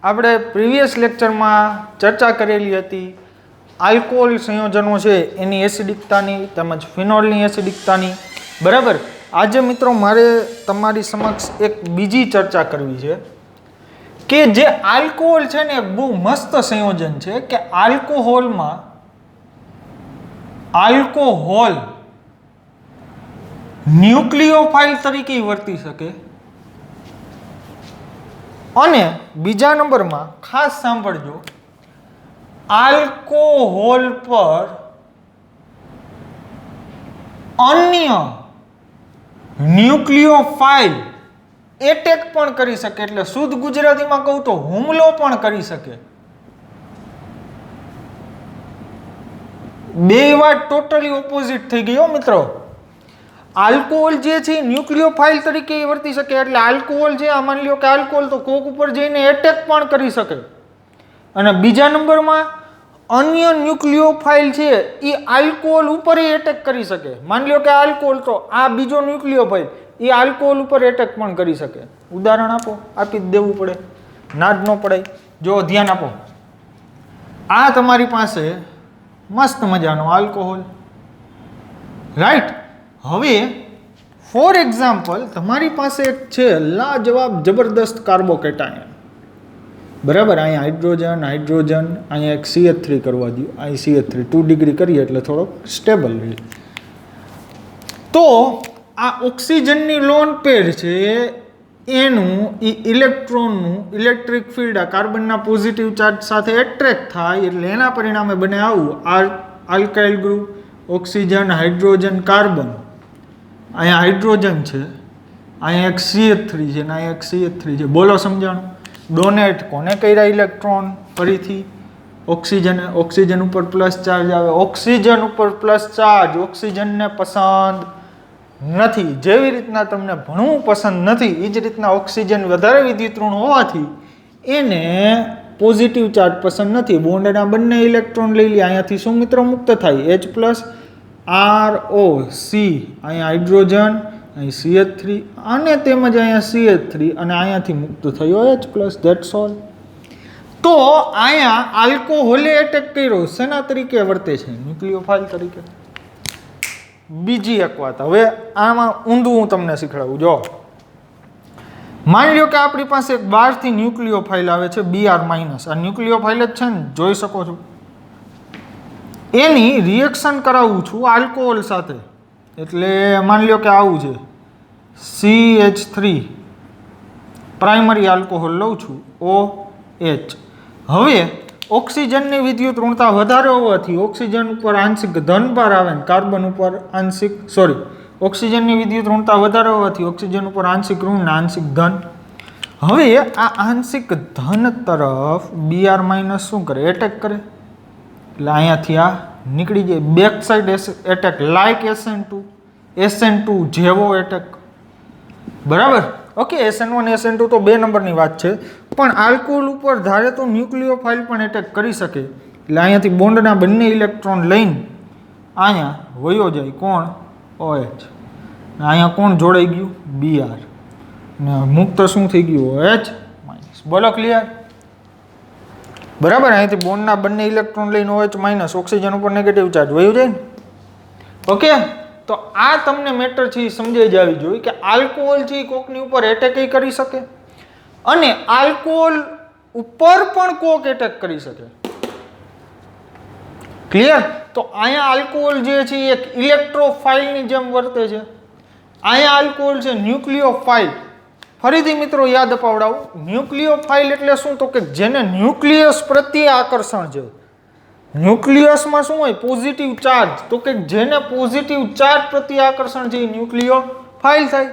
આપણે પ્રીવિયસ લેક્ચરમાં ચર્ચા કરેલી હતી આલ્કોહોલ સંયોજનો છે એની એસિડિકતાની તેમજ ફિનોલની એસિડિકતાની. બરાબર. આજે મિત્રો મારે તમારી સમક્ષ એક બીજી ચર્ચા કરવી છે કે જે આલ્કોહોલ છે ને એક બહુ મસ્ત સંયોજન છે કે આલ્કોહોલ ન્યુક્લિયોફાઇલ તરીકે વર્તી શકે. અને બીજા નંબરમાં ખાસ સાંભળજો, આલ્કોહોલ પર અન્ય ન્યુક્લિયોફાઇલ એટેક પણ કરી શકે. એટલે શુદ્ધ ગુજરાતીમાં કહું તો હુમલો પણ કરી શકે. બે વાત ટોટલી ઓપોઝિટ થઈ ગઈ હો મિત્રો. આલ્કોહોલ જે છે ન્યુક્લિયોફાઇલ તરીકે વર્તી શકે. એટલે આલ્કોહોલ છે, આ માની લ્યો કે આલ્કોહોલ તો કોક ઉપર જઈને એટેક પણ કરી શકે. અને બીજા નંબરમાં અન્ય ન્યુક્લિયોફાઇલ છે એ આલ્કોહોલ ઉપર એટેક કરી શકે. માની લ્યો કે આલ્કોહોલ તો આ બીજો ન્યુક્લિયોફાઇલ એ આલ્કોહોલ ઉપર એટેક પણ કરી શકે. ઉદાહરણ આપો, આપી જ દેવું પડે, ના જ ન પડાય. જો ધ્યાન આપો, આ તમારી પાસે મસ્ત મજાનો આલ્કોહોલ, રાઈટ. હવે ફોર એક્ઝામ્પલ તમારી પાસે એક છે લાજવાબ જબરદસ્ત કાર્બોકેટાયન. બરાબર. અહીંયા હાઇડ્રોજન, અહીંયા એક CH3 કરવા દો. અહીં CH3 2 ડિગ્રી કરીએ એટલે થોડોક સ્ટેબલ રહે. તો આ ઓક્સિજનની લોન પેર છે એનું ઇલેક્ટ્રોનનું ઇલેક્ટ્રિક ફિલ્ડ આ કાર્બનના પોઝિટિવ ચાર્જ સાથે એટ્રેક્ટ થાય એટલે એના પરિણામે બને આવું alkyl group, oxygen, hydrogen, carbon. અહીંયા હાઇડ્રોજન છે, અહીંયા એક CH3 છે ને અહીંયા એક CH3 છે. બોલો સમજાણું? ડોનેટ કોને કર્યા ઇલેક્ટ્રોન? ફરીથી ઓક્સિજન ઉપર પ્લસ ચાર્જ આવે. ઓક્સિજન ઉપર પ્લસ ચાર્જ ઓક્સિજનને પસંદ નથી. જેવી રીતના તમને ભણવું પસંદ નથી એ જ રીતના ઓક્સિજન વધારે વિદ્યુતઋણ હોવાથી એને પોઝિટિવ ચાર્જ પસંદ નથી. બોન્ડના બંને ઇલેક્ટ્રોન લઈ લે. અહીંયાથી શું મિત્રો મુક્ત થાય? H+, RO, C. અહીંયા હાઇડ્રોજન, અહીં CH3 અને તેમજ અહીંયા CH3 અને અહીંયાથી મુક્ત થયો H+. That's all. તો અહીંયા આલ્કોહોલે એટેક કર્યો. શેના તરીકે વર્તે છે? ન્યુક્લિયોફાઇલ તરીકે. બીજી એક વાત, હવે આમાં ઊંધું હું તમને શીખડાવું. જો માની લો કે આપણી પાસે એક બહારથી ન્યુક્લિયોફાઇલ આવે છે Br-. આ ન્યુક્લિયોફાઇલ જ છે ને, જોઈ શકો છો. એની રિએક્શન કરાવું છું આલ્કોહોલ સાથે. એટલે માની લો કે આવું છે CH3 પ્રાઇમરી આલ્કોહોલ લઉં છું OH. હવે ઓક્સિજનની વિદ્યુત ઋણતા વધારે હોવાથી ઓક્સિજન ઉપર આંશિક ધન ભાર આવે ને કાર્બન ઉપર ઓક્સિજનની વિદ્યુત ઋણતા વધારે હોવાથી ઓક્સિજન ઉપર આંશિક ઋણ ને આંશિક ધન. હવે આ આંશિક ધન તરફ Br- શું કરે? એટેક કરે. એટલે અહીંયાથી આ નીકળી જાય. Back side attack like SN2 જેવો એટેક. બરાબર. ઓકે, SN1 SN2 તો 2 નંબરની વાત છે, પણ આલ્કોહોલ ઉપર ધારે તો ન્યુક્લિયોફાઇલ પણ એટેક કરી શકે. એટલે અહીંયાથી બોન્ડના બંને ઇલેક્ટ્રોન લઈને અહીંયા વયો જાય. કોણ? OH. અહીંયા કોણ જોડાઈ ગયું? Br. ને મુક્ત શું થઈ ગયું? OH-. બોલો ક્લિયર? બરાબર. અહીંથી બોન્ડના બંને ઇલેક્ટ્રોન લઈને OH- ઓક્સિજન ઉપર નેગેટિવ ચાર્જ વયું જાય ને. ઓકે, તો આ તમને મેટર છે સમજાઈ જવી જોઈએ કે આલ્કોહોલ છે કોકની ઉપર એટેક કરી શકે અને આલ્કોહોલ ઉપર પણ કોક એટેક કરી શકે. ક્લિયર? તો અહીંયા આલ્કોહોલ જે છે એક ઇલેક્ટ્રોફાઇલની જેમ વર્તે છે. અહીંયા આલ્કોહોલ છે ન્યુક્લિયોફાઇલ. ફરીથી મિત્રો યાદ અપાવડાવું, ન્યુક્લિયોફાઇલ એટલે શું? તો કે જેને ન્યુક્લિયસ પ્રત્યે આકર્ષણ છે. ન્યુક્લિયસમાં શું હોય? Positive charge. તો કે જેને પોઝિટિવ ચાર્જ પ્રત્યે આકર્ષણ છે એ ન્યુક્લિયોફાઇલ થાય.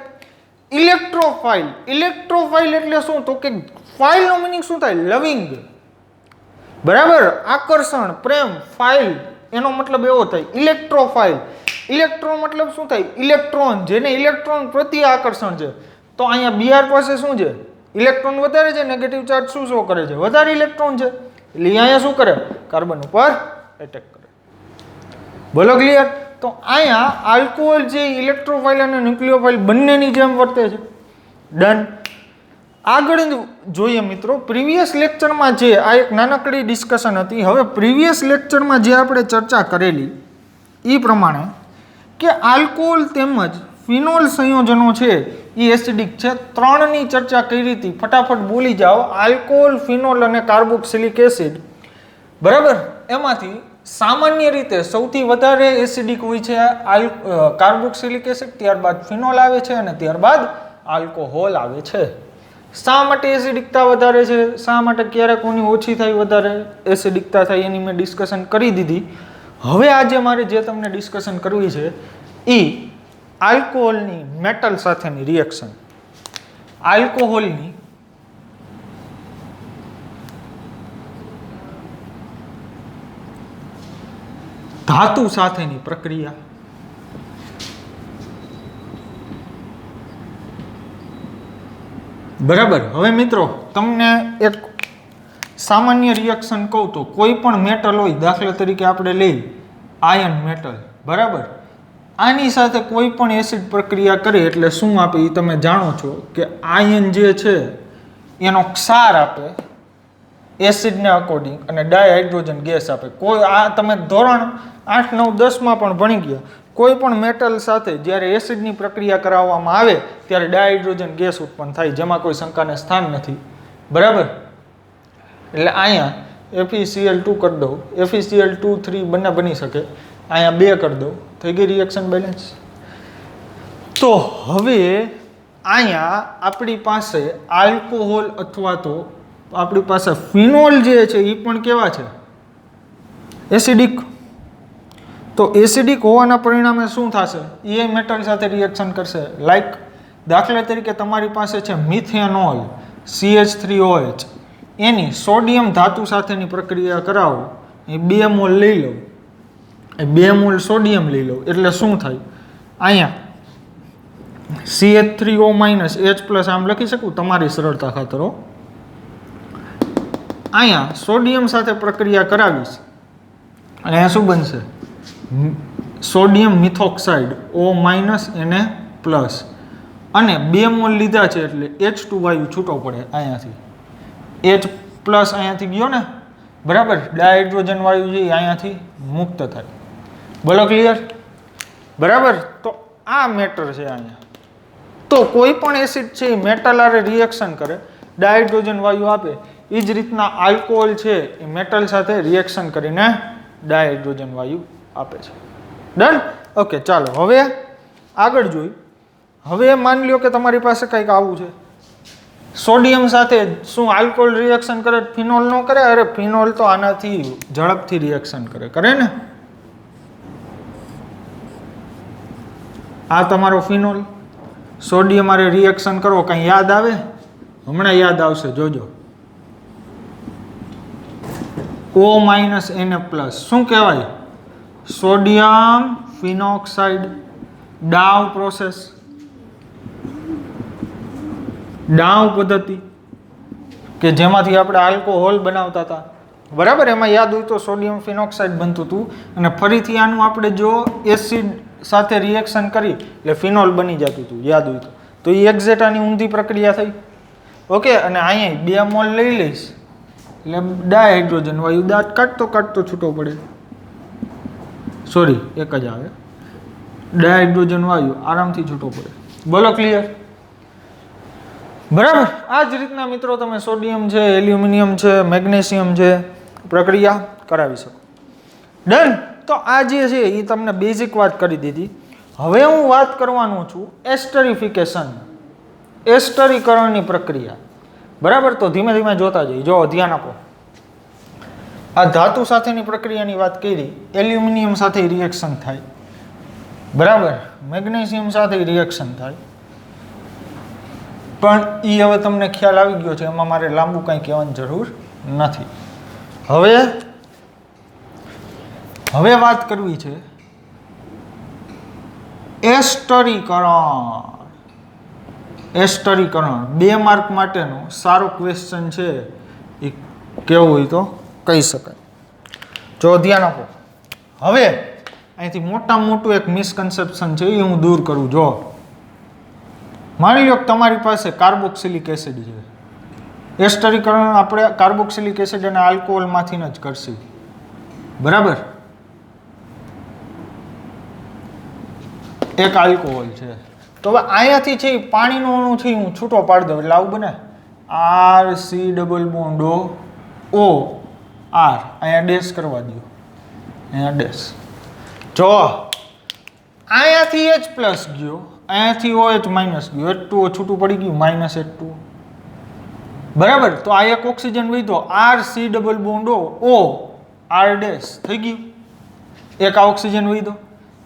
ઇલેક્ટ્રોફાઇલ એટલે શું? તો કે ફાઇલનો મિનિંગ શું થાય? લવિંગ. બરાબર. આકર્ષણ, પ્રેમ. ફાઇલ એનો મતલબ એવો થાય ઇલેક્ટ્રોફાઇલ. ઇલેક્ટ્રો મતલબ શું થાય? ઇલેક્ટ્રોન. જેને ઇલેક્ટ્રોન પ્રત્યે આકર્ષણ છે. તો અહીંયા Br પાસે શું છે? ઇલેક્ટ્રોન વધારે છે. નેગેટિવ ચાર્જ શું શો કરે છે? વધારે ઇલેક્ટ્રોન છે. એટલે અહીંયા શું કરે? કાર્બન ઉપર એટેક કરે. બોલો ક્લિયર? તો અહીંયા આલ્કોહોલ જે ઇલેક્ટ્રોફાઇલ અને ન્યુક્લિયોફાઇલ બંનેની જેમ વર્તે છે. ડન. આગળ જોઈએ મિત્રો, પ્રીવિયસ લેક્ચરમાં જે આ એક નાનકડી ડિસ્કશન હતી. હવે પ્રીવિયસ લેક્ચરમાં જે આપણે ચર્ચા કરેલી એ પ્રમાણે કે આલ્કોહોલ તેમજ ફિનોલ સંયોજનો છે એ એસિડિક છે. ત્રણની ચર્ચા કરી હતી. ફટાફટ બોલી જાઓ. આલ્કોહોલ, ફિનોલ અને કાર્બોક્સિલિક એસિડ. બરાબર. એમાંથી સામાન્ય રીતે સૌથી વધારે એસિડિક હોય છે કાર્બોક્સિલિક એસિડ, ત્યારબાદ ફિનોલ આવે છે અને ત્યારબાદ આલ્કોહોલ આવે છે. શા માટે એસિડિકતા વધારે છે, શા માટે ક્યારે કોની ઓછી થાય વધારે એસિડિકતા થાય એની મેં ડિસ્કશન કરી દીધી. હવે આજે મારે જે તમને ડિસ્કશન કરવી છે એ આલ્કોહોલની મેટલ સાથેની રિએક્શન. આલ્કોહોલની ધાતુ સાથેની પ્રક્રિયા. બરાબર. હવે મિત્રો તમને એક સામાન્ય રિએક્શન કહું તો કોઈ પણ મેટલ હોય, દાખલા તરીકે આપણે લઈ આયર્ન મેટલ. બરાબર. આની સાથે કોઈ પણ એસિડ પ્રક્રિયા કરે એટલે શું આપે એ તમે જાણો છો કે આયન જે છે એનો ક્ષાર આપે એસિડને અકોર્ડિંગ અને ડાયહાઇડ્રોજન ગેસ આપે. કોઈ આ તમે ધોરણ 8, 9, 10માં પણ ભણી ગયા. કોઈ પણ મેટલ સાથે જ્યારે એસિડની પ્રક્રિયા કરાવવામાં આવે ત્યારે ડાયહાઇડ્રોજન ગેસ ઉત્પન્ન થાય, જેમાં કોઈ શંકાને સ્થાન નથી. બરાબર. એટલે અહીંયા FeCl2 કરી દઉં, FeCl2 3 બંને બની શકે, અહીંયા 2 કરી દઉં, થઈ ગઈ રિએક્શન બેલેન્સ. તો હવે અહીંયા આપણી પાસે આલ્કોહોલ અથવા તો આપણી પાસે ફિનોલ જે છે એ પણ કેવા છે? એસિડિક. તો એસિડિક હોવાના પરિણામે શું થશે? એ મેટલ સાથે રિએક્શન કરશે. લાઈક દાખલા તરીકે તમારી પાસે છે મિથેનોલ CH3OH, એની સોડિયમ ધાતુ સાથેની પ્રક્રિયા કરાવો, એ 2 મોલ લઈ લો, એ 2 મોલ સોડિયમ લઈ લો એટલે શું થાય? અહીંયા CH3O- H+ આમ લખી શકું તમારી સરળતા ખાતર. અહીંયા સોડિયમ સાથે પ્રક્રિયા કરાવીશ અને અહીંયા શું બનશે? સોડિયમ મિથોક્સાઇડ O- Na+, અને 2 મોલ લીધા છે એટલે H2 વાયુ છૂટો પડે અહીંયાથી. H+ અહીંયાથી ગયો ને. બરાબર. ડાયહાઇડ્રોજન વાયુ છે અહીંયાથી મુક્ત થાય. બોલો ક્લિયર? બરાબર. તો આ મેટર છે અહીંયા. તો કોઈ પણ એસિડ છે એ મેટલ આરે રિએક્શન કરે, ડાયહાઇડ્રોજન વાયુ આપે. એ જ રીતના આલ્કોહોલ છે એ મેટલ સાથે રિએક્શન કરીને ડાયહાઇડ્રોજન વાયુ આપે છે. ડન? ઓકે, ચાલો હવે આગળ જોઈ. હવે માની લ્યો કે તમારી પાસે કંઈક આવું છે. સોડિયમ સાથે શું આલ્કોહોલ રિએક્શન કરે? ફિનોલ ન કરે? અરે ફિનોલ તો આનાથી ઝડપથી રિએક્શન કરે ને. આ તમારો ફિનોલ, સોડિયમ આરે રિએક્શન કરો, કંઈ યાદ આવે? હમણાં યાદ આવશે, જોજો. O- Na+, શું કહેવાય? Sodium phenoxide. Dow process, Dow પદ્ધતિ કે જેમાંથી આપણે આલ્કોહોલ બનાવતા હતા. બરાબર. એમાં યાદ હોય તો સોડિયમ ફિનોક્સાઇડ બનતું હતું અને ફરીથી આનું આપણે જો એસિડ સાથે રિએક્શન કરી એટલે ફિનોલ બની જતું હતું, યાદ હોય તો એ એક્ઝેક્ટ આની ઊંધી પ્રક્રિયા થઈ. ઓકે. અને અહીંયા 2 મોલ લઈ લઈશ એટલે ડાયહાઇડ્રોજન વાયુ દાંત કાઢતો છૂટો પડે. સોરી, એક જ આવે. ડાયહાઇડ્રોજન વાયુ આરામથી છૂટો પડે. બોલો ક્લિયર? બરાબર. આ જ રીતના મિત્રો તમે સોડિયમ છે, એલ્યુમિનિયમ છે, મેગ્નેશિયમ છે પ્રક્રિયા કરાવી શકો. ડન? તો આ જે છે એ તમને બેઝિક વાત કરી દીધી. હવે હું વાત કરવાનો છું એસ્ટરિફિકેશન, એસ્ટરીકરણની પ્રક્રિયા. બરાબર. તો ધીમે ધીમે જોતા જઈએ. જો ધ્યાન આપો. આ ધાતુ સાથેની પ્રક્રિયાની વાત કરી. એલ્યુમિનિયમ સાથે રિએક્શન થાય. બરાબર. મેગ્નેશિયમ સાથે રિએક્શન થાય. પણ એ હવે તમને ખ્યાલ આવી ગયો છે, એમાં મારે લાંબુ કંઈ કહેવાની જરૂર નથી. હવે વાત કરવી છે એસ્ટરીકરણ. એસ્ટરીકરણ 2 માર્ક માટેનો સારો ક્વેશ્ચન છે. એ કેવું હોય તો કહી શકાય. જો ધ્યાન આપો. હવે અહીંથી મોટામાં મોટું એક મિસકન્સેપ્શન છે એ હું દૂર કરું. જો માની લો કે તમારી પાસે કાર્બોક્સિલિક એસિડ છે. એસ્ટરીકરણ આપણે કાર્બોક્સિલિક એસિડ અને આલ્કોહોલમાંથી જ કરશું, બરાબર. એક આલ્કોહોલ છે, તો હવે અહીંયાથી છે પાણીનો અણુ છે હું છૂટો પાડી દઉં એટલે આવું બને RC≡O R, અહીંયા ડેશ કરવા દો, અહીંયા ડેશ. જો અહીંયાથી H પ્લસ ગયો, અહીંયાથી OH માઇનસ ગયો, H2O છૂટું પડી ગયું, માઇનસ H2O, બરાબર. તો આ એક ઓક્સિજન વધ્યો, RC≡O R ડેશ થઈ ગયું, એક આ ઓક્સિજન વધ્યો.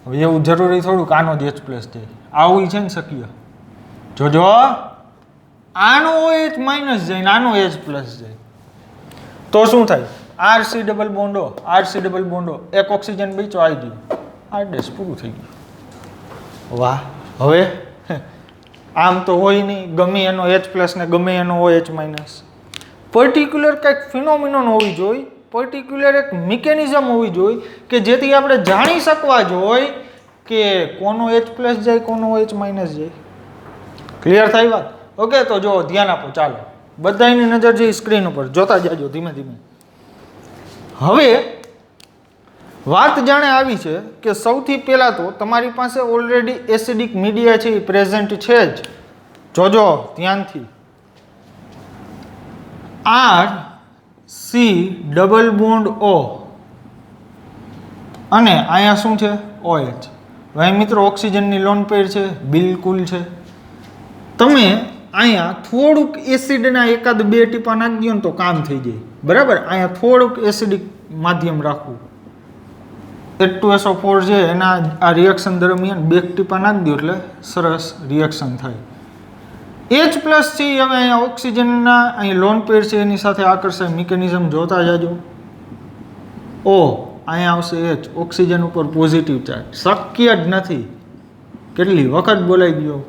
હવે એવું જરૂરી થોડું આનો જ H પ્લસ જાય, આવું છે ને શક્ય. જોજો આનો OH માઇનસ જાય ને આનો H પ્લસ જાય તો શું થાય? RC≡O એક ઓક્સિજન બચ્યો આવી ગયું, R ડેશ પૂરું થઈ ગયું. વાહ. હવે આમ તો હોય નહીં, ગમે એનો H પ્લસ ને ગમે એનો OH માઇનસ. પર્ટિક્યુલર કંઈક ફિનોમિનોન હોવી જોઈએ, પર્ટિક્યુલર એક મિકેનિઝમ હોવી જોઈએ કે જેથી આપણે જાણી શકવા જોઈએ કે કોનો H પ્લસ જાય, કોનો OH માઇનસ જાય. ક્લિયર થાય વાત? ઓકે, તો જો ધ્યાન આપો, ચાલો બધાની નજર જઈ સ્ક્રીન ઉપર, જોતા જાજો ધીમે ધીમે. હવે વાત જાણે આવી છે કે સૌથી પહેલા તો તમારી પાસે ઓલરેડી એસિડિક મીડિયા છે એ પ્રેઝન્ટ છે જ. જોજો ધ્યાનથી, RC≡O અને અહીંયા શું છે? OH. ભાઈ મિત્રો ઓક્સિજનની લોન પેર છે, બિલકુલ છે. તમે અહીંયા થોડુંક એસિડના એકાદ બે ટીપા નાખી દો ને તો કામ થઈ જાય, બરાબર. અહીંયા થોડુંક એસિડિક માધ્યમ રાખવું, H2SO4 છે એના આ રિએક્શન દરમિયાન બે ટીપા નાખી દો એટલે સરસ રિએક્શન થાય. H પ્લસ છે હવે અહીંયા ઓક્સિજનના અહીં લોન પેર છે એની સાથે આકર્ષાય, મિકેનિઝમ જોતા જાજો. O અહીંયા આવશે H, ઓક્સિજન ઉપર પોઝિટિવ ચાર્જ, શક્ય જ નથી. કેટલી વખત બોલાઈ ગયો.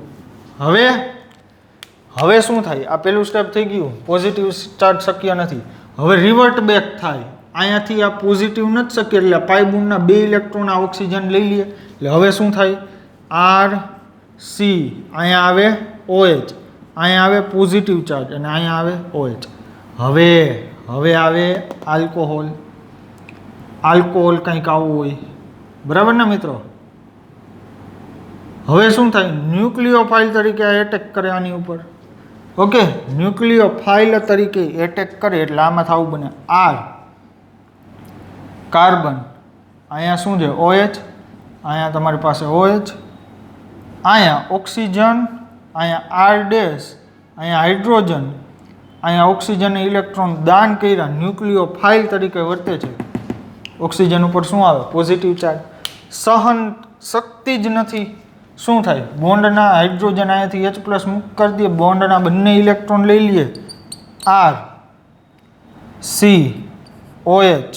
હવે શું થાય? આ પહેલું સ્ટેપ થઈ ગયું, પોઝિટિવ ચાર્જ શક્ય નથી. હવે રિવર્ટ બેક થાય, અહીંયાથી આ પોઝિટિવ નથી શક્ય એટલે પાઈ બોન્ડના 2 ઇલેક્ટ્રોન આ ઓક્સિજન લઈ લે એટલે હવે શું થાય? RC, અહીંયા આવે OH, અહીંયા આવે પોઝિટિવ ચાર્જ અને અહીંયા આવે OH. હવે આવે આલ્કોહોલ. આલ્કોહોલ કંઈક આવું હોય, બરાબર ને મિત્રો? હવે શું થાય? ન્યુક્લિયોફાઇલ તરીકે આ એટેક કરે આની ઉપર. ઓકે, ન્યુક્લિયોફાઇલ તરીકે એટેક કરે એટલે આમાં થવું બને R, કાર્બન. અહીંયા શું છે? OH, અહીંયા તમારી પાસે OH, અહીંયા ઓક્સિજન, અહીંયા R ડેશ, અહીંયા હાઇડ્રોજન, અહીંયા ઓક્સિજન ઇલેક્ટ્રોન દાન કર્યા, ન્યુક્લિયોફાઇલ તરીકે વર્તે છે. ઓક્સિજન ઉપર શું આવે? Positive charge. સહન શક્તિ જ નથી. શું થાય? બોન્ડના હાઇડ્રોજન અહીંયાથી H પ્લસ મુક્ત કરી દે, બોન્ડના બંને ઇલેક્ટ્રોન લઈ લઈએ, R C OH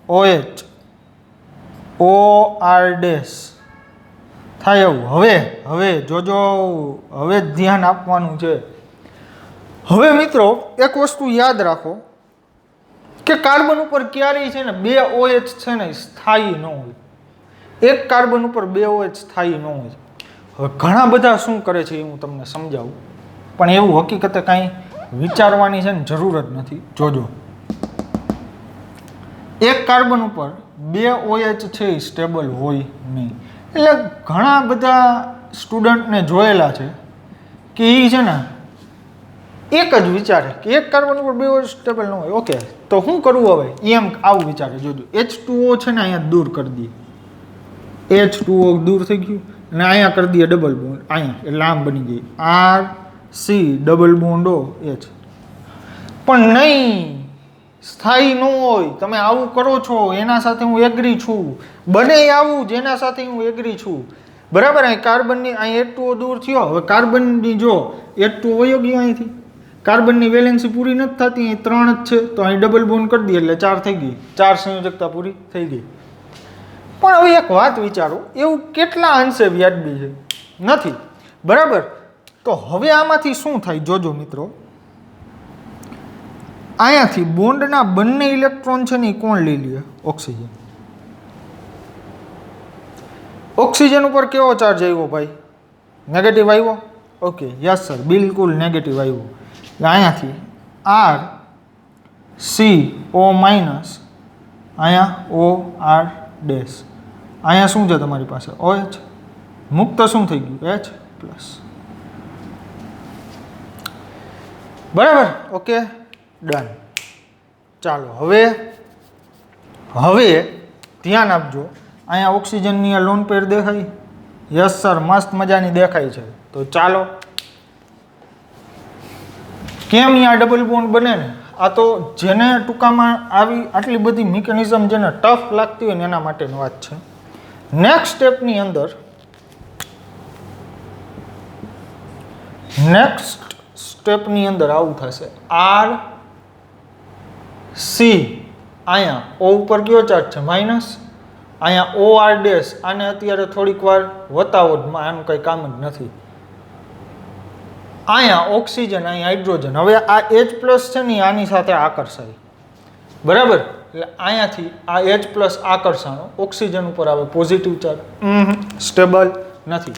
OH O R dash થાય એવું. હવે જોજો, હવે ધ્યાન આપવાનું છે. હવે મિત્રો એક વસ્તુ યાદ રાખો કે કાર્બન ઉપર ક્યારેય છે ને 2 OH છે ને સ્થાયી ન હોય. એક કાર્બન ઉપર 2 OH સ્થાયી ન હોય. હવે ઘણા બધા શું કરે છે એ હું તમને સમજાવું, પણ એવું હકીકતે કાંઈ વિચારવાની છે ને જરૂર જ નથી. જોજો, એક કાર્બન ઉપર 2 OH છે એ સ્ટેબલ હોય નહીં. એટલે ઘણા બધા સ્ટુડન્ટને જોયેલા છે કે એ છે ને એક જ વિચારે કે એક કાર્બન ઉપર 2 OH સ્ટેબલ ન હોય. ઓકે, તો શું કરવું હવે? એમ આવું વિચારે. જોજો, H2O છે ને અહીંયા દૂર કરી દઈએ, H2O દૂર થઈ ગયું અને અહીંયા કરી દઈએ ડબલ બોન્ડ, અહીંયા એટલે આમ બની ગઈ RC≡O H. પણ નહીં, સ્થાયી ન હોય. તમે આવું કરો છો એના સાથે હું એગ્રી છું, બને આવું જેના સાથે હું એગ્રી છું, બરાબર. અહીં કાર્બનની અહીં H2O દૂર થયો, હવે કાર્બનની જો H2O વયો ગયો અહીંથી, કાર્બનની વેલેન્સી પૂરી નથી થતી, અહીં 3 જ છે તો અહીં ડબલ બોન્ડ કરી દઈએ એટલે 4 થઈ ગઈ, 4 સંયોજકતા પૂરી થઈ ગઈ. પણ હવે એક વાત વિચારો, એવું કેટલા અંશે વ્યાજબી છે? નથી, બરાબર. તો હવે આમાંથી શું થાય? જોજો મિત્રો, અહીંયાથી બોન્ડના બંને ઇલેક્ટ્રોન છે ને એ કોણ લઈ લે? ઓક્સિજન. ઓક્સિજન ઉપર કેવો ચાર્જ આવ્યો ભાઈ? નેગેટિવ આવ્યો. ઓકે, યસ સર, બિલકુલ નેગેટિવ આવ્યો. અહીંયાથી આર સી ઓ માઇનસ અહીંયા ઓ આર ડેશ, અહીંયા શું છે તમારી પાસે OH, મુક્ત શું થઈ ગયું H પ્લસ. બરાબર, ઓકે ડન. ચાલો હવે ધ્યાન આપજો, અહીંયા ઓક્સિજનની આ લોન પેર દેખાય? યસ સર, મસ્ત મજાની દેખાય છે. તો ચાલો, કેમ અહીંયા ડબલ બોન્ડ બને ને? આ તો જેને ટૂંકામાં આવી આટલી બધી મિકેનિઝમ જેને ટફ લાગતી હોય ને એના માટેની વાત છે. નેક્સ્ટ સ્ટેપની અંદર આવું થશે, આર સી અહીંયા ઓ ઉપર કયો ચાર્જ છે માઇનસ, અહીંયા ઓ આર ડેશ, આને અત્યારે થોડીક વાર વતાવો જ, આનું કંઈ કામ જ નથી. અહીંયા ઓક્સિજન, અહીંયા હાઇડ્રોજન. હવે આ H પ્લસ છે ને આની સાથે આકર્ષાય, બરાબર? એટલે અહીંયાથી આ H પ્લસ આકર્ષાણો ઓક્સિજન ઉપર આવે પોઝિટિવ ચાર્જ, સ્ટેબલ નથી,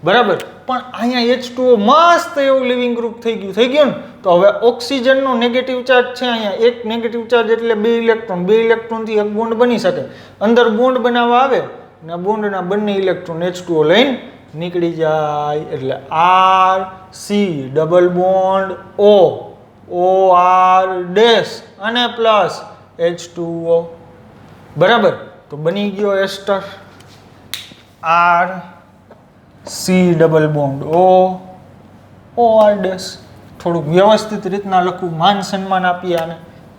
બરાબર? પણ અહીંયા H2O મસ્ત એવું લિવિંગ ગ્રુપ થઈ ગયું ને. તો હવે ઓક્સિજનનો નેગેટિવ ચાર્જ છે અહીંયા, એક નેગેટિવ ચાર્જ એટલે 2 ઇલેક્ટ્રોન, 2 ઇલેક્ટ્રોનથી એક બોન્ડ બની શકે. અંદર બોન્ડ બનાવવા આવે ને બોન્ડના બંને ઇલેક્ટ્રોન H2O લઈને નીકળી જાય, એટલે R C double bond O, O R dash અને પ્લસ H2O, બરાબર? તો બની ગયો ester, R C double bond O, O R dash. થોડુંક વ્યવસ્થિત રીતના લખું, માન સન્માન આપીએ આને,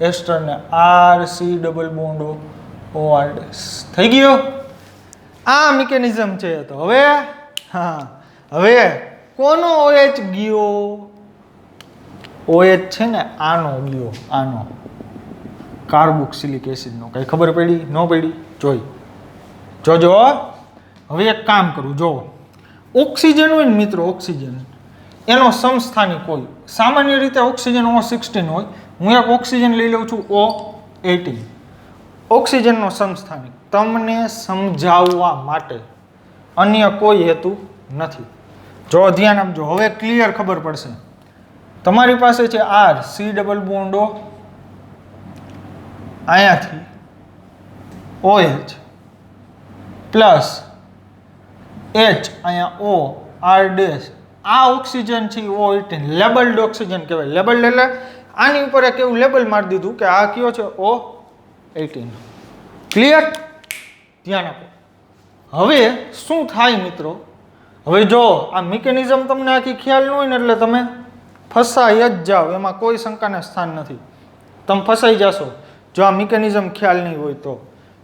એસ્ટરને R C double bond O R dash. થઈ ગયો? આ મિકેનિઝમ છે. તો હવે હવે કોનો OH ગયો? OH છે ને આનો ગયો, આનો કાર્બોક્સિલિક એસિડનો. કઈ ખબર પડી? ન પડી? જોજો. હવે એક કામ કરું, જો ઓક્સિજન હોય ને મિત્રો, ઓક્સિજન એનો સમસ્થાનિક હોય, સામાન્ય રીતે ઓક્સિજન O16 હોય. હું એક ઓક્સિજન લઈ લઉં છું O18, ઓક્સિજનનો સમસ્થાનિક, તમને સમજાવવા માટે, અન્ય કોઈ હેતુ નથી. જો ધ્યાન આપજો, હવે ક્લિયર ખબર પડશે. તમારી પાસે છે R C double bond O, અહીંયાથી OH પ્લસ H, અહીંયા O આર ડેશ. આ ઓક્સિજન છે O18, લેબલ્ડ ઓક્સિજન કહેવાય. લેબલ્ડ એટલે આની ઉપર એક એવું લેબલ મારી દીધું કે આ કયો છે O18. ક્લિયર? ધ્યાન આપો. હવે શું થાય મિત્રો? હવે જો આ મિકેનિઝમ તમને આખી ખ્યાલ ન હોય ને એટલે તમે ફસાઈ જ જાઓ, એમાં કોઈ શંકાને સ્થાન નથી. તમે ફસાઈ જશો જો આ મિકેનિઝમ ખ્યાલ નહીં હોય તો,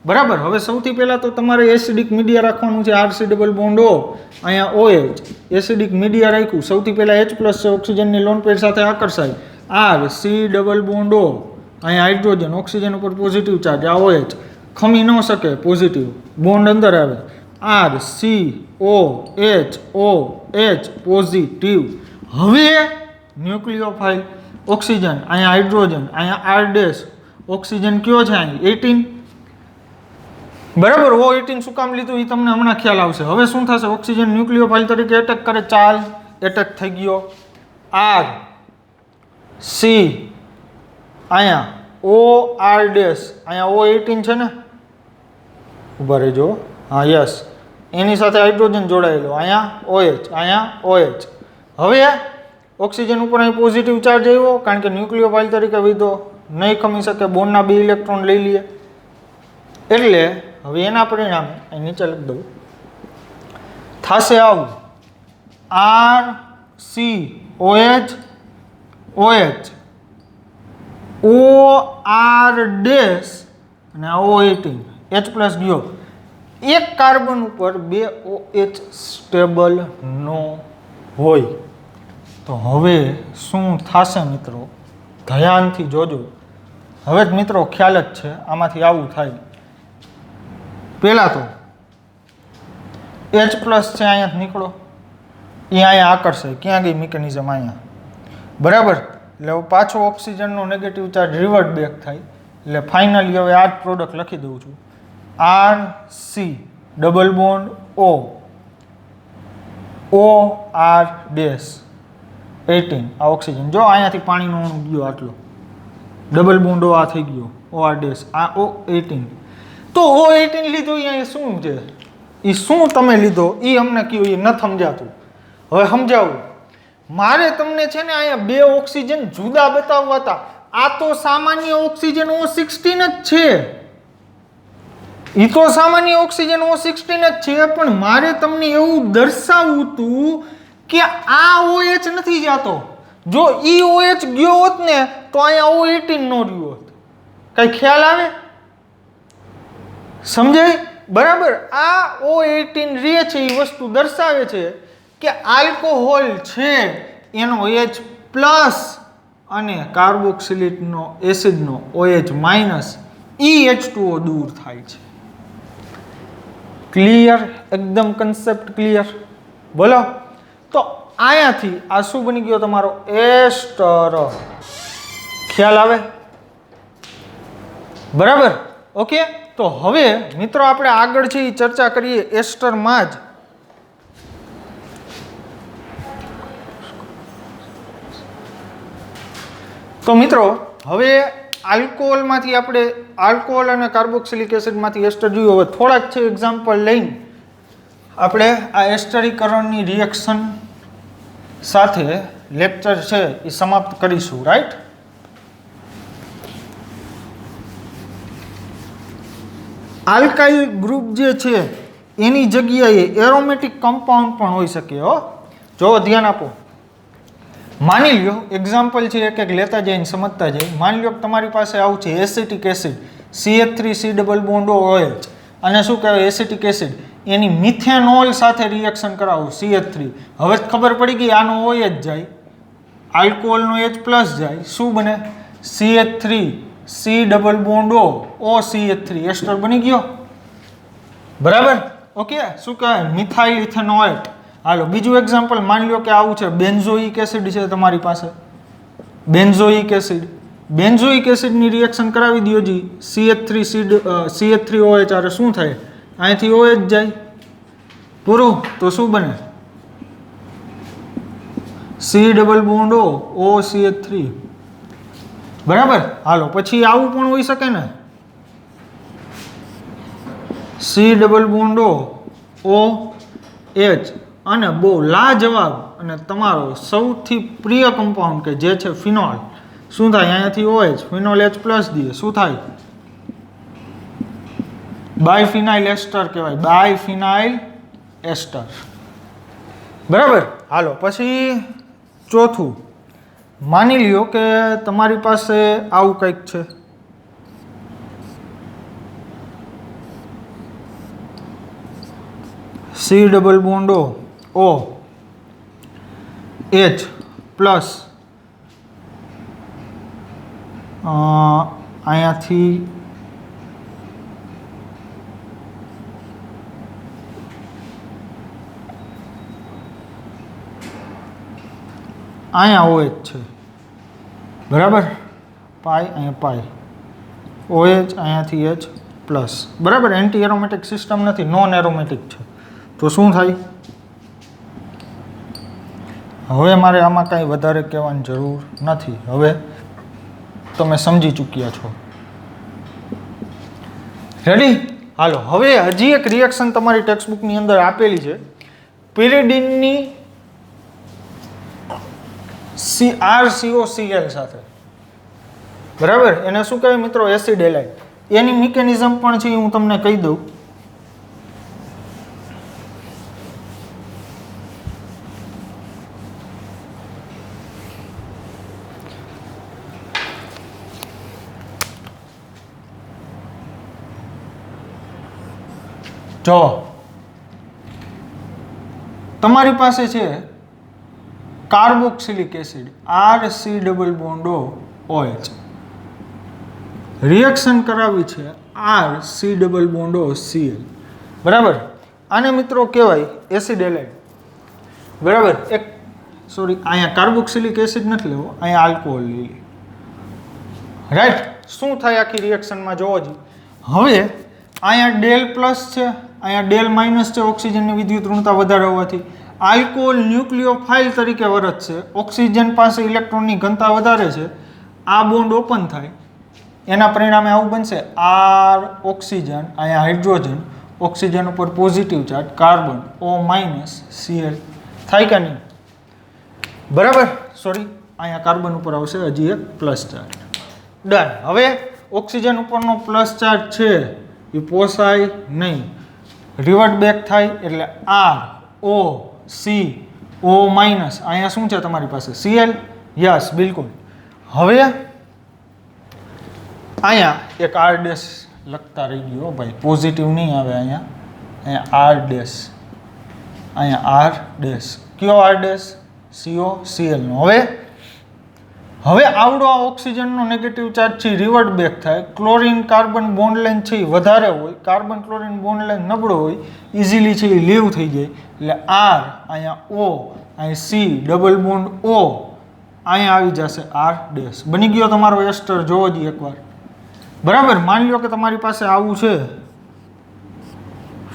બરાબર? હવે સૌથી પહેલાં તો તમારે એસિડિક મીડિયા રાખવાનું છે. આરસી ડબલ બોન્ડ ઓ, અહીંયા OH, એસિડિક મીડિયા રાખ્યું. સૌથી પહેલાં H પ્લસ છે, ઓક્સિજનની લોન પેર સાથે આકર્ષાય. R C double bond O, અહીંયા હાઇડ્રોજન, ઓક્સિજન ઉપર પોઝિટિવ ચાર્જ, આ OH ખમી ન શકે, પોઝિટિવ બોન્ડ અંદર આવે. R C O H O H positive. હવે ન્યુક્લિયોફાઇલ ઓક્સિજન, અહીંયા હાઇડ્રોજન, અહીંયા આર ડેશ. ઓક્સિજન કયો છે અહીં 18, બરાબર? O18 શું કામ લીધું એ તમને હમણાં ખ્યાલ આવશે. હવે શું થશે? ઓક્સિજન ન્યુક્લિયોફાઇલ તરીકે એટેક કરે, ચાલ એટેક થઈ ગયો. આર સી, અહીંયા ઓ આર ડેશ, અહીંયા O18 છે ને, ઉભા રહેજો, હા યસ, એની સાથે હાઇડ્રોજન જોડાયેલો, અહીંયા OH, અહીંયા OH. હવે ઓક્સિજન ઉપર અહીં પોઝિટિવ ચાર્જ આવ્યો, કારણ કે ન્યુક્લિયોફાઇલ તરીકે વિધો નહીં ખમી શકે, બોન્ડના 2 ઇલેક્ટ્રોન લઈ લઈએ. એટલે હવે એના પરિણામે અહીં નીચે લખી દઉં, થશે આવું, R C OH OH O R dash અને O18 H પ્લસ ગયો. એક કાર્બન ઉપર 2 OH સ્ટેબલ નો હોય. તો હવે શું થશે મિત્રો? ધ્યાનથી જોજો. હવે જ મિત્રો ખ્યાલ જ છે, આમાંથી આવું થાય. પહેલાં તો H પ્લસ છે, અહીંયા નીકળો, એ અહીંયા આકર્ષાય. ક્યાં ગઈ મિકેનિઝમ? અહીંયા, બરાબર? એટલે પાછો ઓક્સિજનનો નેગેટિવ ચાર્જ રિવર્ટ બેક થાય. એટલે ફાઇનલી હવે આ જ પ્રોડક્ટ લખી દઉં છું, R C double bond O O R dash 18, આ ઓક્સિજન. જો અહીંયાથી પાણીનો અણુ ગયો આટલો, ડબલ બોન્ડ આ થઈ ગયો OR ડેશ, આ O18. તો O18 લીધો એ શું છે, એ શું તમે લીધો એ અમને કયો, એ ન સમજાતું. હવે સમજાવું. મારે તમને છે ને અહીંયા બે ઓક્સિજન જુદા બતાવવા હતા. આ તો સામાન્ય ઓક્સિજન O16 જ છે, એ તો સામાન્ય ઓક્સિજન O16 જ છે, પણ મારે તમને એવું દર્શાવવું હતું કે આ OH નથી જતો. જો ઈ OH ગયો હોત ને તો અહીંયા O18 નો રહ્યો હોત. કઈ ખ્યાલ આવે? સમજાય? બરાબર. આ O18 રે છે એ વસ્તુ દર્શાવે છે કે આલ્કોહોલ છે એનો H પ્લસ અને કાર્બોક્સિલિકનો એસિડનો OH માઇનસ EH2O દૂર થાય છે. ક્લિયર? એકદમ કન્સેપ્ટ ક્લિયર? બોલો. તો અહીંયાથી આ શું બની ગયો તમારો એસ્ટર. ખ્યાલ આવે? બરાબર. ઓકે. તો હવે મિત્રો આપણે આગળ છે એ ચર્ચા કરીએ એસ્ટરમાં જ. તો મિત્રો હવે આલ્કોહોલમાંથી આપણે આલ્કોહોલ અને કાર્બોક્સિલિક એસિડમાંથી એસ્ટર જોયું. હવે થોડાક છે એક્ઝામ્પલ લઈને આપણે આ એસ્ટરીકરણની રિએક્શન સાથે લેક્ચર છે એ સમાપ્ત કરીશું. રાઈટ? આલ્કાઇલ ગ્રુપ જે છે એની જગ્યાએ એરોમેટિક કમ્પાઉન્ડ પણ હોઈ શકે. જો ધ્યાન આપો. માની લ્યો એક્ઝામ્પલ છે એક એક લેતા જઈને સમજતા જાય. માની લ્યો કે તમારી પાસે આવું છે acetic acid CH3C double bond OH અને શું કહેવાય એસિટિક એસિડ એની મિથેનોલ સાથે રિએક્શન કરાવું CH3. હવે ખબર પડી ગઈ આનો OH જાય, આલ્કોહોલનો H પ્લસ જાય, શું બને CH3C ડબલ બોન્ડ OCH3 એસ્ટર બની ગયો. બરાબર. ઓકે. શું કહેવાય મિથાઇલ ઇથેનોએટ. હાલો બીજું એક્ઝામ્પલ માની લો કે આવું છે બેન્ઝોઇક એસિડ છે તમારી પાસે. બેન્ઝોઇક એસિડ, બેન્ઝોઇક એસિડની રિએક્શન કરાવી દો જી CH3OH આરે શું થાય અહીંથી OH જાય. પૂરું. તો શું બને C ડબલ બોન્ડ OCH3. બરાબર. હાલો પછી આવું પણ હોઈ શકે ને C ડબલ બોન્ડ OH અને બહુ લાજવાબ અને તમારો સૌથી પ્રિય કમ્પાઉન્ડ કે જે છે ફિનોલ. શું થાય અહીંયાથી OH ફિનોલ H પ્લસ દઈએ શું થાય બાયફિનાઇલ એસ્ટર કહેવાય. બાયફિનાઇલ એસ્ટર. બરાબર. હાલો પછી ચોથું માની લ્યો કે તમારી પાસે આવું કંઈક છે C double bond OH plus અહીંયાથી અહીંયા OH છે. બરાબર. પાઈ અહીંયા પાઈ OH અહીંયાથી H પ્લસ. બરાબર. એન્ટી એરોમેટિક સિસ્ટમ નથી, નોન એરોમેટિક છે. તો શું થાય? હવે મારે આમાં કાંઈ વધારે કહેવાની જરૂર નથી. હવે તમે સમજી ચૂક્યા છો. રેડી? હાલો હવે હજી એક રિએક્શન તમારી ટેક્સ્ટબુકની અંદર આપેલી છે પિરિડિનની RCOCl સાથે. બરાબર. એને શું કહેવાય મિત્રો એસિડ એલાઇડ. એની મિકેનિઝમ પણ છે હું તમને કહી દઉં. જો તમારી પાસે છે carboxylic acid RC double bond OH reaction કરાવી છે RC ડબલ બોન્ડ Cl. બરાબર. આને મિત્રો કહેવાય એસિડ એલાઇડ. બરાબર. એક સોરી અહીંયા કાર્બોક્સિલિક એસિડ નથી લેવો, અહીંયા આલ્કોહોલ લઈ લે. રાઈટ? શું થાય આખી રિએક્શનમાં જોવો જ. હવે અહીંયા ડેલ પ્લસ છે, અહીંયા ડેલ માઇનસ છે. ઓક્સિજનની વિદ્યુત ઋણતા વધારે હોવાથી આલ્કોહોલ ન્યુક્લિયોફાઇલ તરીકે વર્તે છે. ઓક્સિજન પાસે ઇલેક્ટ્રોનની ઘનતા વધારે છે આ બોન્ડ ઓપન થાય, એના પરિણામે આવું બનશે R ઓક્સિજન, અહીંયા હાઇડ્રોજન, ઓક્સિજન ઉપર positive charge, carbon O minus Cl થાય કે નહીં? બરાબર, સોરી અહીંયા કાર્બન ઉપર આવશે હજી એક પ્લસ ચાર્જ. ડન. હવે ઓક્સિજન ઉપરનો પ્લસ ચાર્જ છે એ પોસાય નહીં, રિવર્ટ બેક થાય એટલે R O C O minus, અહીંયા શું છે તમારી પાસે Cl, યસ બિલકુલ. હવે અહીંયા એક R ડેશ લખતા રહી ગયો ભાઈ, પોઝિટિવ નહીં આવે અહીંયા R ડેશ, અહીંયા R ડેશ, કયો R ડેશ? CO Cl નો. હવે આવડો આ ઓક્સિજનનો નેગેટિવ ચાર્જ છે રિવર્ટ બેક થાય, ક્લોરીન કાર્બન બોન્ડ લેન્થ છે એ વધારે હોય, કાર્બન ક્લોરીન બોન્ડ લેન્થ નબળો હોય, ઇઝીલી છે એ લીવ થઈ જાય એટલે R, અહીંયા O, અહીં C ડબલ બોન્ડ O, અહીંયા આવી જશે R ડેશ. બની ગયો તમારો એસ્ટર, જોવો જ એકવાર. બરાબર, માની લો કે તમારી પાસે આવું છે,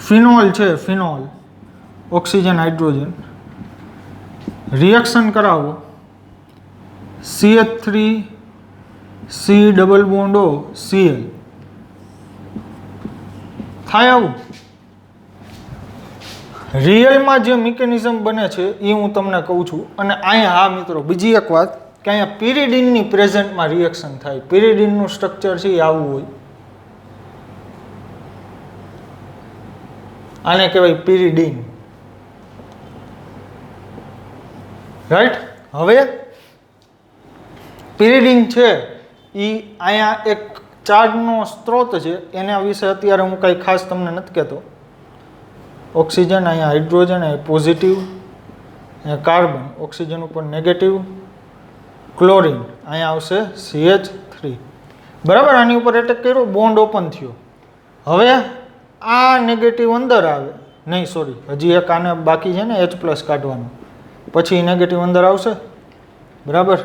ફિનોલ છે, ફિનોલ ઓક્સિજન હાઇડ્રોજન, રિએક્શન કરાવો, CH3 C double bond O Cl થાય આવું. રિયલમાં જે મિકેનિઝમ બને છે એ હું તમને કહું છું. અને અહીંયા હા મિત્રો, બીજી એક વાત કે અહીંયા પિરિડીનની પ્રેઝન્ટમાં રિએક્શન થાય. પિરિડીનનું સ્ટ્રક્ચર છે એ આવું હોય, આને કહેવાય પિરિડીન, રાઈટ. હવે પિરિડીન છે એ અહીંયા એક ચાર્જનો સ્ત્રોત છે, એના વિશે અત્યારે હું કંઈ ખાસ તમને નથી કહેતો. ઓક્સિજન, અહીંયા હાઇડ્રોજન, અહીંયા પોઝિટિવ, અહીંયા કાર્બન, ઓક્સિજન ઉપર નેગેટિવ, ક્લોરીન, અહીંયા આવશે CH3. બરાબર, આની ઉપર એટેક કર્યો, બોન્ડ ઓપન થયો. હવે આ નેગેટિવ અંદર આવે, નહીં સોરી, હજી એક આને બાકી છે ને H+ કાઢવાનું, પછી નેગેટિવ અંદર આવશે. બરાબર,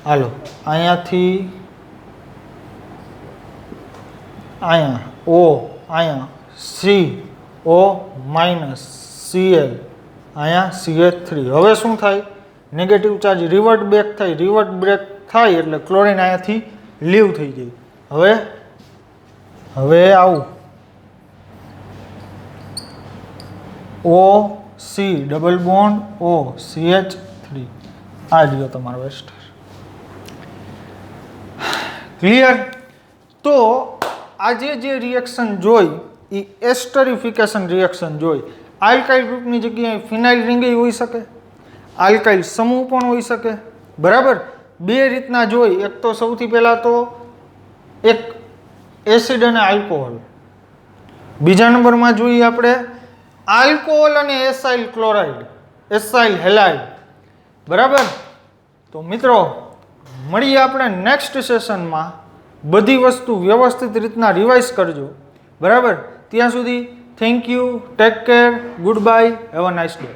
હાલો અહીંયાથી અહીંયા O, અહીંયા CO માઇનસ Cl, અહીંયા CH3. હવે શું થાય? નેગેટિવ ચાર્જ રિવર્ટ બેક થાય, રિવર્ટ બેક થાય એટલે ક્લોરીન અહીંયાથી લીવ થઈ જાય. હવે આવું O C double bond O CH3, આ જ તમારો એસ્ટર. ક્લિયર? તો આજે જે રિએક્શન જોઈ એ એસ્ટરિફિકેશન રિએક્શન જોઈ. આલ્કાઇલ ગ્રુપની જગ્યાએ ફિનાઇલ રિંગ હોઈ શકે, આલ્કાઇલ સમૂહ પણ હોઈ શકે. બરાબર, બે રીતના જોઈ. એક તો સૌથી પહેલાં તો એક એસિડ અને આલ્કોહોલ, બીજા નંબરમાં જોઈએ આપણે આલ્કોહોલ અને એસાઇલ ક્લોરાઇડ, એસાઇલ હેલાઇડ. બરાબર, તો મિત્રો મળીએ આપણે નેક્સ્ટ સેશનમાં. બધી વસ્તુ વ્યવસ્થિત રીતના રિવાઇઝ કરજો. બરાબર, ત્યાં સુધી thank you, take care, good bye, have a nice day.